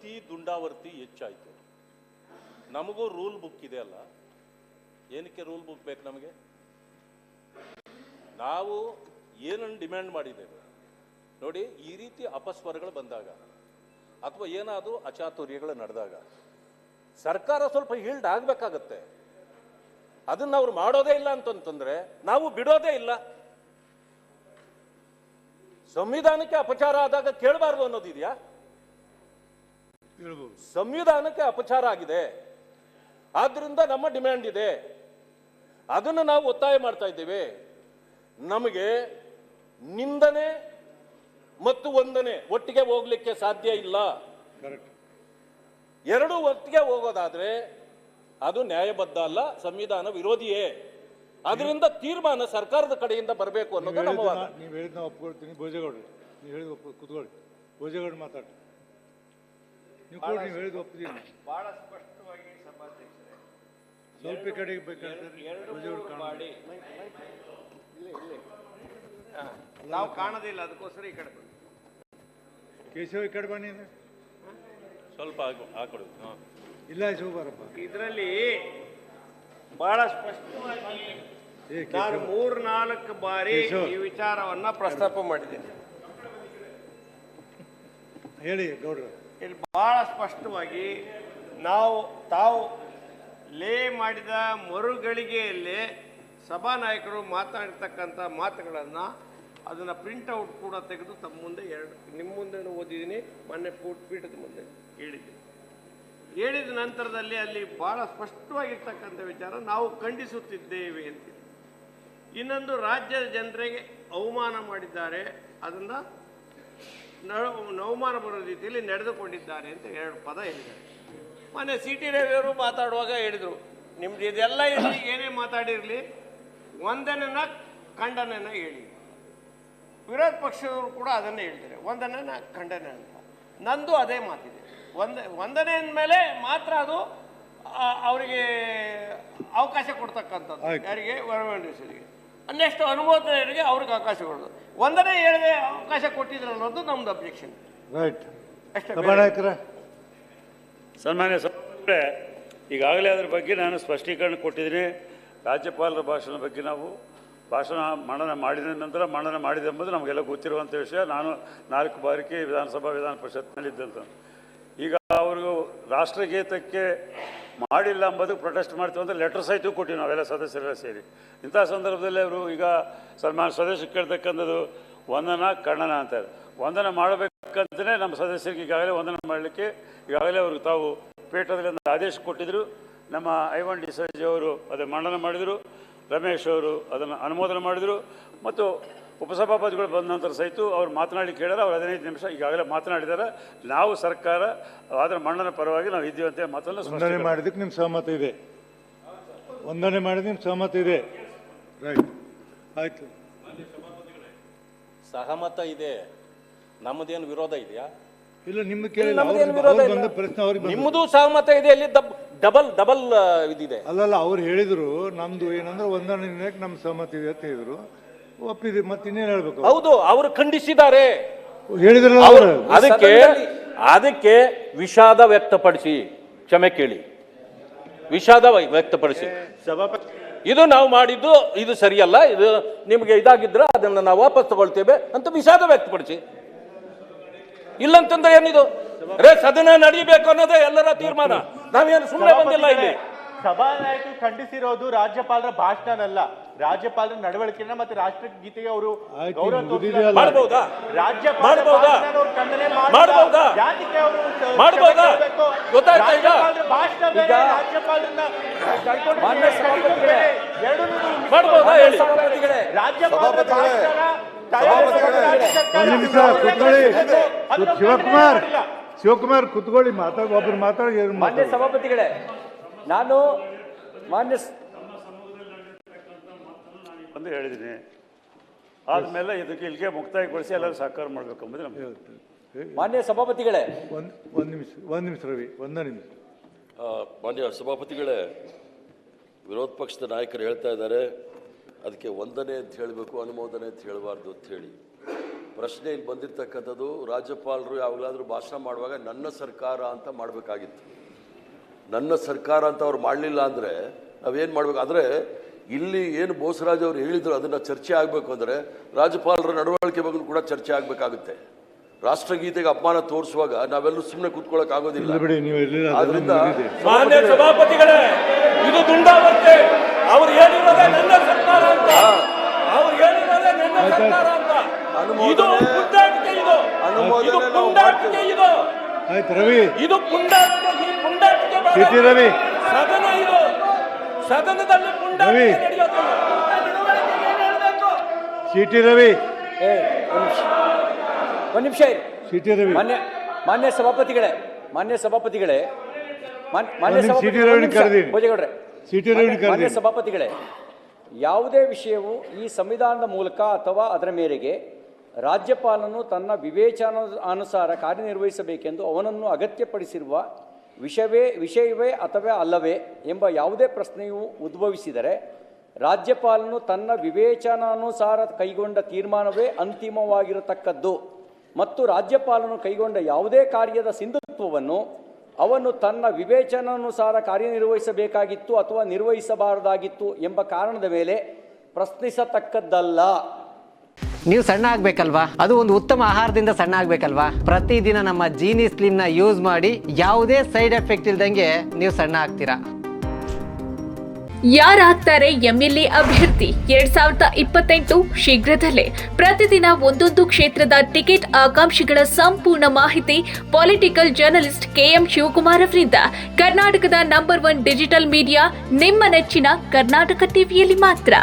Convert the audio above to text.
ಕಲ್ತಿ ದುಂಡಾವರ್ತಿ ಹೆಚ್ಚಾಯಿತು. ನಮಗೂ rule book ಇದೆ ಅಲ್ಲ, ಏನಕ್ಕೆ ರೂಲ್ ಬುಕ್ ಬೇಕು ನಮಗೆ? ನಾವು ಏನನ್ನು ಡಿಮ್ಯಾಂಡ್ ಮಾಡಿದ್ದೇವೆ ನೋಡಿ, ಈ ರೀತಿ ಅಪಸ್ವರಗಳು ಬಂದಾಗ ಅಥವಾ ಏನಾದರೂ ಅಚಾತುರ್ಯಗಳು ನಡೆದಾಗ ಸರ್ಕಾರ ಸ್ವಲ್ಪ ಹೀಲ್ಡ್ ಆಗಬೇಕಾಗತ್ತೆ. ಅದನ್ನು ಅವ್ರು ಮಾಡೋದೇ ಇಲ್ಲ ಅಂತಂತಂದ್ರೆ ನಾವು ಬಿಡೋದೇ ಇಲ್ಲ. ಸಂವಿಧಾನಕ್ಕೆ ಅಪಚಾರ ಆದಾಗ ಕೇಳಬಾರ್ದು ಅನ್ನೋದಿದೆಯಾ? ಸಂವಿಧಾನಕ್ಕೆ ಅಪಚಾರ ಆಗಿದೆ, ಆದ್ರಿಂದ ನಮ್ಮ ಡಿಮ್ಯಾಂಡ್ ಇದೆ, ಅದನ್ನು ನಾವು ಒತ್ತಾಯ ಮಾಡ್ತಾ ಇದ್ದೇವೆ. ನಮಗೆ ನಿಂದನೆ ಮತ್ತು ವಂದನೆ ಒಟ್ಟಿಗೆ ಹೋಗ್ಲಿಕ್ಕೆ ಸಾಧ್ಯ ಇಲ್ಲ. ಎರಡೂ ಒಟ್ಟಿಗೆ ಹೋಗೋದಾದ್ರೆ ಅದು ನ್ಯಾಯಬದ್ಧ ಅಲ್ಲ, ಸಂವಿಧಾನ ವಿರೋಧಿಯೇ. ಅದರಿಂದ ತೀರ್ಮಾನ ಸರ್ಕಾರದ ಕಡೆಯಿಂದ ಬರಬೇಕು ಅನ್ನೋದು ನಮ್ಮ ವಾದ. ನೀವು ಹೇಳಿದ್ ನಾವು ಒಪ್ಕೊಳ್ತೀನಿ. ಭೋಜೇಗೌಡ್ರು ನೀವು ಹೇಳಿದ ಕೂತ್ಕೊಳ್ಳಿ. ಭೋಜೇಗೌಡ್ರು ಮಾತಾಡಿ. ನೀವು ಹೇಳಿದ ಒಪ್ಪಿದ್ದೀನಿ. ಬಹಳ ಸ್ಪಷ್ಟವಾಗಿ ಸಭಾಧ್ಯಕ್ಷರೇ, ಸ್ವಲ್ಪ ಕಡೆಗೆ ಬೇಕಾದ್ರೆ ಮಾಡಿ ನಾವು ಕಾಣೋದಿಲ್ಲ, ಅದಕ್ಕೋಸ್ಕರ ಈ ಕಡೆ ಬನ್ನಿ. ಕೇಶವ ಈ ಕಡೆ ಬನ್ನಿ. ಸ್ವಲ್ಪ ಹಾಕೊಡು. ಇಲ್ಲ ಶಿವಬಾರಪ್ಪ, ಇದರಲ್ಲಿ ಬಹಳ ಸ್ಪಷ್ಟವಾಗಿ ನಾನು 3-4 ಬಾರಿ ಈ ವಿಚಾರವನ್ನ ಪ್ರಸ್ತಾಪ ಮಾಡಿದ್ದೇನೆ. ಹೇಳಿ ಗೌಡ್ರ. ಇಲ್ಲಿ ಬಹಳ ಸ್ಪಷ್ಟವಾಗಿ ತಾವು ಲೇ ಮಾಡಿದ ಮರುಗಳಿಗೆಯಲ್ಲೇ ಸಭಾನಾಯಕರು ಮಾತಾಡಿರ್ತಕ್ಕಂಥ ಮಾತುಗಳನ್ನು ಅದನ್ನು ಪ್ರಿಂಟ್ಔಟ್ ಕೂಡ ತೆಗೆದು ತಮ್ಮ ಮುಂದೆ ನಿಮ್ಮ ಮುಂದೆ ಓದಿದ್ದೀನಿ, ಮೊನ್ನೆ ಪೀಠದ ಮುಂದೆ ಹೇಳಿದ್ದೀನಿ. ಹೇಳಿದ ನಂತರದಲ್ಲಿ ಅಲ್ಲಿ ಬಹಳ ಸ್ಪಷ್ಟವಾಗಿರ್ತಕ್ಕಂಥ ವಿಚಾರ ನಾವು ಖಂಡಿಸುತ್ತಿದ್ದೇವೆ ಅಂತ. ಇನ್ನೊಂದು, ರಾಜ್ಯದ ಜನರಿಗೆ ಅವಮಾನ ಮಾಡಿದ್ದಾರೆ, ಅದನ್ನು ಅವಮಾನ ಬರೋ ರೀತಿಯಲ್ಲಿ ನಡೆದುಕೊಂಡಿದ್ದಾರೆ ಅಂತ 2 ಪದ ಹೇಳಿದ್ದಾರೆ. ಮೊನ್ನೆ ಸಿ ಟಿ ರವಿಯವರು ಮಾತಾಡುವಾಗ ಹೇಳಿದರು, ನಿಮ್ದು ಇದೆಲ್ಲ ಇರಲಿ, ಏನೇ ಮಾತಾಡಿರಲಿ, ವಂದನೆನ ಖಂಡನೆನ ಹೇಳಿ. ವಿರೋಧ ಪಕ್ಷದವರು ಕೂಡ ಅದನ್ನೇ ಹೇಳ್ತಾರೆ, ವಂದನೆನ ಖಂಡನೆ ಅಂತ. ನಂದು ಅದೇ ಮಾತಿದೆ. ವಂದನೆ ಅಂದಮೇಲೆ ಮಾತ್ರ ಅದು ಅವರಿಗೆ ಅವಕಾಶ ಕೊಡ್ತಕ್ಕಂಥದ್ದು. ಯಾರಿಗೆ? ವರವೇಂದ್ರರಿಗೆ. ಅನ್ನೆಷ್ಟು ಅನುಮೋದನೆಯವರಿಗೆ ಅವ್ರಿಗೆ ಅವಕಾಶ ಕೊಡೋದು. ವಂದನೆ ಹೇಳದೆ ಅವಕಾಶ ಕೊಟ್ಟಿದ್ರು ಅನ್ನೋದು ನಮ್ದು ಅಬ್ಜೆಕ್ಷನ್. ರೈಟ್. ಅಷ್ಟೇ. ಸನ್ಮಾನ್ಯ ಸಭೆ, ಈಗಾಗಲೇ ಅದ್ರ ಬಗ್ಗೆ ನಾನು ಸ್ಪಷ್ಟೀಕರಣ ಕೊಟ್ಟಿದ್ದೀನಿ. ರಾಜ್ಯಪಾಲರ ಭಾಷಣದ ಬಗ್ಗೆ ನಾವು ಭಾಷಣ ಮಂಡನೆ ಮಾಡಿದ ನಂತರ ಮಂಡನೆ ಮಾಡಿದೆಂಬುದು ನಮಗೆಲ್ಲ ಗೊತ್ತಿರುವಂಥ ವಿಷಯ. ನಾನು 4 ಬಾರಿಗೆ ವಿಧಾನ ಪರಿಷತ್ನಲ್ಲಿದ್ದಂಥ. ಈಗ ಅವರು ರಾಷ್ಟ್ರಗೀತಕ್ಕೆ ಮಾಡಿಲ್ಲ ಎಂಬುದಕ್ಕೆ ಪ್ರೊಟೆಸ್ಟ್ ಮಾಡ್ತೀವಿ ಅಂತ ಲೆಟರ್ ಸಹಿತ ಕೊಟ್ಟಿವಿ ನಾವೆಲ್ಲ ಸದಸ್ಯರೆಲ್ಲ ಸೇರಿ. ಇಂಥ ಸಂದರ್ಭದಲ್ಲಿ ಅವರು ಈಗ ಸನ್ಮಾನ್ಯ ಸದಸ್ಯರು ಕೇಳ್ತಕ್ಕಂಥದ್ದು ವಂದನಾ ಖಂಡನ ಅಂತಾರೆ. ವಂದನೆ ಮಾಡಬೇಕಂತಲೇ ನಮ್ಮ ಸದಸ್ಯರಿಗೆ ಈಗಾಗಲೇ ವಂದನೆ ಮಾಡಲಿಕ್ಕೆ ಈಗಾಗಲೇ ಅವರು ತಾವು ಪೀಠದಲ್ಲಿ ಒಂದು ಆದೇಶ ಕೊಟ್ಟಿದ್ದರು. ನಮ್ಮ ಐವನ್ ಡಿಸೋಜಿ ಅವರು ಅದನ್ನು ಮಂಡನೆ ಮಾಡಿದರು, ರಮೇಶ್ ಅವರು ಅದನ್ನು ಅನುಮೋದನೆ ಮಾಡಿದರು, ಮತ್ತು ಉಪಸಭಾಪತಿಗಳು ಬಂದ ನಂತರ ಸಹಿತ ಅವ್ರು ಮಾತನಾಡಿ ಕೇಳಿದ್ರೆ ಅವ್ರು 15 ನಿಮಿಷ ಈಗಾಗಲೇ ಮಾತನಾಡಿದ್ದಾರೆ. ನಾವು ಸರ್ಕಾರ ಅದರ ಮಂಡನೆ ಪರವಾಗಿ ನಾವು ಇದ್ದೀವಿ ಅಂತ ಮಾತನ್ನು ವಂದನೆ ಮಾಡಿದಕ್ಕೆ ನಿಮ್ಮ ಸಹಮತ ಇದೆ. ವಂದನೆ ಮಾಡಿದ ನಿಮ್ಮ ಸಹಮತ ಇದೆ. ರೈಟ್, ಆಯ್ತು. ಸಹಮತ ಇದೆ, ನಮ್ಮದೇನು ವಿರೋಧ ಇದೆಯಾ? ಇಲ್ಲ, ನಿಮ್ಮ ಕೇಳಿಲ್ಲ. ನಿಮ್ಮದು ಸಹಮತ ಇದೆ, ಅಲ್ಲಿ ಡಬಲ್ ಇದಿದೆ. ಅಲ್ಲಲ್ಲ, ಅವ್ರು ಹೇಳಿದ್ರು ನಮ್ದು ಏನಂದ್ರೆ ವಂದನೆ ನಮ್ಮ ಸಹಮತ ಇದೆ ಅಂತ ಹೇಳಿದ್ರು, ಒಪ್ಪಿದೆ. ಮತ್ತೆ ಇನ್ನೇನು ಹೇಳ್ಬೇಕು? ಹೌದು, ಅವರು ಖಂಡಿಸಿದ್ದಾರೆ, ಹೇಳಿದ್ರಲ್ಲ. ಅದಕ್ಕೆ ವಿಷಾದ ವ್ಯಕ್ತಪಡಿಸಿ ಕ್ಷಮೆ ಕೇಳಿ, ವಿಷಾದ ವ್ಯಕ್ತಪಡಿಸಿ. ಇದು ನಾವು ಮಾಡಿದ್ದು ಇದು ಸರಿಯಲ್ಲ, ಇದು ನಿಮಗೆ ಇದಾಗಿದ್ರೆ ಅದನ್ನು ನಾವು ವಾಪಸ್ ತಗೊಳ್ತೇವೆ ಅಂತ ವಿಷಾದ ವ್ಯಕ್ತಪಡಿಸಿ. ಇಲ್ಲಂತಂದ್ರೆ ಏನಿದು ಸದನ ನಡೀಬೇಕು ಅನ್ನೋದೇ ಎಲ್ಲರ ತೀರ್ಮಾನ. ನಾವೇನು ಸುಮ್ಮನೆ ಬಂದಿಲ್ಲ ಇಲ್ಲಿ. ಸಭಾನಾಯಕರು ಖಂಡಿಸಿರೋದು ರಾಜ್ಯಪಾಲರ ಭಾಷಣನಲ್ಲ, ರಾಜ್ಯಪಾಲರ ನಡವಳಿಕೆನ ಮತ್ತೆ ರಾಷ್ಟ್ರಗೀತೆಗೆ ಅವರು ಗೌರವ ಮಾಡಬಹುದಾ? ಗೊತ್ತಾಯ್ತಾ? ಈಗ ಮಾಡಬಹುದಾ ಹೇಳಿ? ಶಿವಕುಮಾರ್ ಕುತ್ಕೊಳ್ಳಿ, ಒಬ್ರು ಮಾತಾಡಿ. ಮಾನ್ಯ ಸಭಾಪತಿಗಳೇ, ನಾನು ಮಾನ್ಯ ಅಂತ ಹೇಳಿದ್ದೀನಿ. ಆದ್ಮೇಲೆ ಇದಕ್ಕೆ ಇಲ್ಲಿಗೆ ಮುಕ್ತಾಯಗೊಳಿಸಿ ಎಲ್ಲರೂ ಸಹಕಾರ ಮಾಡಬೇಕೆಂಬುದು ನಮಗೆ. ಮಾನ್ಯ ಸಭಾಪತಿಗಳೇ, ಒಂದು ನಿಮಿಷ ರವಿ, ಒಂದು ನಿಮಿಷ. ಮಾನ್ಯ ಸಭಾಪತಿಗಳೇ, ವಿರೋಧ ಪಕ್ಷದ ನಾಯಕರು ಹೇಳ್ತಾ ಇದ್ದಾರೆ ಅದಕ್ಕೆ ವಂದನೆ ಅಂತ ಹೇಳಬೇಕು, ಅನುಮೋದನೆ ಅಂತ ಹೇಳಬಾರ್ದು ಅಂತ ಹೇಳಿ. ಪ್ರಶ್ನೆ ಇಲ್ಲಿ ಬಂದಿರತಕ್ಕಂಥದ್ದು ರಾಜ್ಯಪಾಲರು ಯಾವಾಗಲಾದರೂ ಭಾಷಣ ಮಾಡುವಾಗ ನನ್ನ ಸರ್ಕಾರ ಅಂತ ಮಾಡಬೇಕಾಗಿತ್ತು. ನನ್ನ ಸರ್ಕಾರ ಅಂತ ಅವ್ರು ಮಾಡಲಿಲ್ಲ ಅಂದರೆ ನಾವೇನು ಮಾಡಬೇಕು? ಅಂದರೆ ಇಲ್ಲಿ ಏನು ಬೋಸರಾಜ್ ಅವರು ಹೇಳಿದ್ರು ಅದನ್ನು ಚರ್ಚೆ ಆಗಬೇಕು ಅಂದರೆ ರಾಜ್ಯಪಾಲರ ನಡವಳಿಕೆ ಬಗ್ಗೆ ಕೂಡ ಚರ್ಚೆ ಆಗಬೇಕಾಗುತ್ತೆ. ರಾಷ್ಟ್ರಗೀತೆಗೆ ಅಪಮಾನ ತೋರಿಸುವಾಗ ನಾವೆಲ್ಲರೂ ಸುಮ್ಮನೆ ಕೂತ್ಕೊಳ್ಳೋಕೆ ಆಗೋದಿಲ್ಲ. ಬಿಡಿ, ನೀವು ಎಲ್ಲಿಲ್ಲ ಆದ್ರಿಂದ ಮಾನ್ಯ ಸಭಾಪತಿಗಳೇ, ಇದು ದುಂಡಾವರ್ತೆ. ಅವ್ರು ಹೇಳಿರೋದೇ ನನ್ನ ಸರ್ಕಾರ ಅಂತ, ಅವ್ರು ಹೇಳಿರೋದೇ ನನ್ನ ಸರ್ಕಾರ ಅಂತ. ಇದು ಪುಂಡಾಟಿಕೆ, ಇದು ಪುಂಡಾಟಿಕೆ, ಇದು ಆಯ್ತು ರವಿ, ಇದು ಪುಂಡಾಟಿಕೆ, ಈ ಪುಂಡಾಟಿಕೆ ಬೇಡ. ಸಿಟಿ ರವಿ, ಸದನ ಇದು, ಸದನದಲ್ಲಿ ರವಿ. ಪುಂಡಾಟಿಕೆ ನಡೆಯೋದಿಲ್ಲ. ಸಿಟಿ ರವಿ, ಒಂದು ನಿಮಿಷ ಇರಿ. ಸಿಟಿ ರವಿ, ಮಾನ್ಯ ಸಭಾಪತಿಗಳೇ, ಮಾನ್ಯ ಸಭಾಪತಿಗಳೇ, ಸಿಟಿ ರವಿ ಕರೆದೀನಿ. ಭೋಜೇಗೌಡ್ರೆ, ಸಿಟಿ ರವಿ ಮಾನ್ಯ ಕರೆದೀನಿ. ಸಭಾಪತಿಗಳೇ, ಯಾವುದೇ ವಿಷಯವು ಈ ಸಂವಿಧಾನದ ಮೂಲಕ ಅಥವಾ ಅದರ ಮೇರೆಗೆ ರಾಜ್ಯಪಾಲನು ತನ್ನ ವಿವೇಚನಾನುಸಾರ ಕಾರ್ಯನಿರ್ವಹಿಸಬೇಕೆಂದು ಅವನನ್ನು ಅಗತ್ಯಪಡಿಸಿರುವ ವಿಷಯವೇ ಅಥವಾ ಅಲ್ಲವೇ ಎಂಬ ಯಾವುದೇ ಪ್ರಶ್ನೆಯು ಉದ್ಭವಿಸಿದರೆ ರಾಜ್ಯಪಾಲನು ತನ್ನ ವಿವೇಚನಾನುಸಾರ ಕೈಗೊಂಡ ತೀರ್ಮಾನವೇ ಅಂತಿಮವಾಗಿರತಕ್ಕದ್ದು ಮತ್ತು ರಾಜ್ಯಪಾಲನು ಕೈಗೊಂಡ ಯಾವುದೇ ಕಾರ್ಯದ ಸಿಂಧುತ್ವವನ್ನು ಅವನು ತನ್ನ ವಿವೇಚನಾನುಸಾರ ಕಾರ್ಯನಿರ್ವಹಿಸಬೇಕಾಗಿತ್ತು ಅಥವಾ ನಿರ್ವಹಿಸಬಾರದಾಗಿತ್ತು ಎಂಬ ಕಾರಣದ ಮೇಲೆ ಪ್ರಶ್ನಿಸತಕ್ಕದ್ದಲ್ಲ. ನೀವು ಸಣ್ಣ ಆಗ್ಬೇಕಲ್ವಾ? ಅದು ಒಂದು ಉತ್ತಮ ಆಹಾರದಿಂದ ಸಣ್ಣ ಆಗ್ಬೇಕಲ್ವಾ? ಪ್ರತಿದಿನ ನಮ್ಮ ಜೀನಿ ಸ್ಲಿಮ್ನ ಯೂಸ್ ಮಾಡಿ ಯಾವುದೇ ಸೈಡ್ ಎಫೆಕ್ಟ್ ಇಲ್ದಂಗೆ ನೀವು ಸಣ್ಣ ಆಗ್ತೀರಾ. ಯಾರಾಗ್ತಾರೆ ಎಂಎಲ್ಎ ಅಭ್ಯರ್ಥಿ 2028 ಶೀಘ್ರದಲ್ಲೇ. ಪ್ರತಿದಿನ ಒಂದೊಂದು ಕ್ಷೇತ್ರದ ಟಿಕೆಟ್ ಆಕಾಂಕ್ಷಿಗಳ ಸಂಪೂರ್ಣ ಮಾಹಿತಿ ಪೊಲಿಟಿಕಲ್ ಜರ್ನಲಿಸ್ಟ್ KM ಶಿವಕುಮಾರ್ ಅವರಿಂದ. ಕರ್ನಾಟಕದ ನಂಬರ್ 1 ಡಿಜಿಟಲ್ ಮೀಡಿಯಾ ನಿಮ್ಮ ನೆಚ್ಚಿನ ಕರ್ನಾಟಕ ಟಿವಿಯಲ್ಲಿ ಮಾತ್ರ.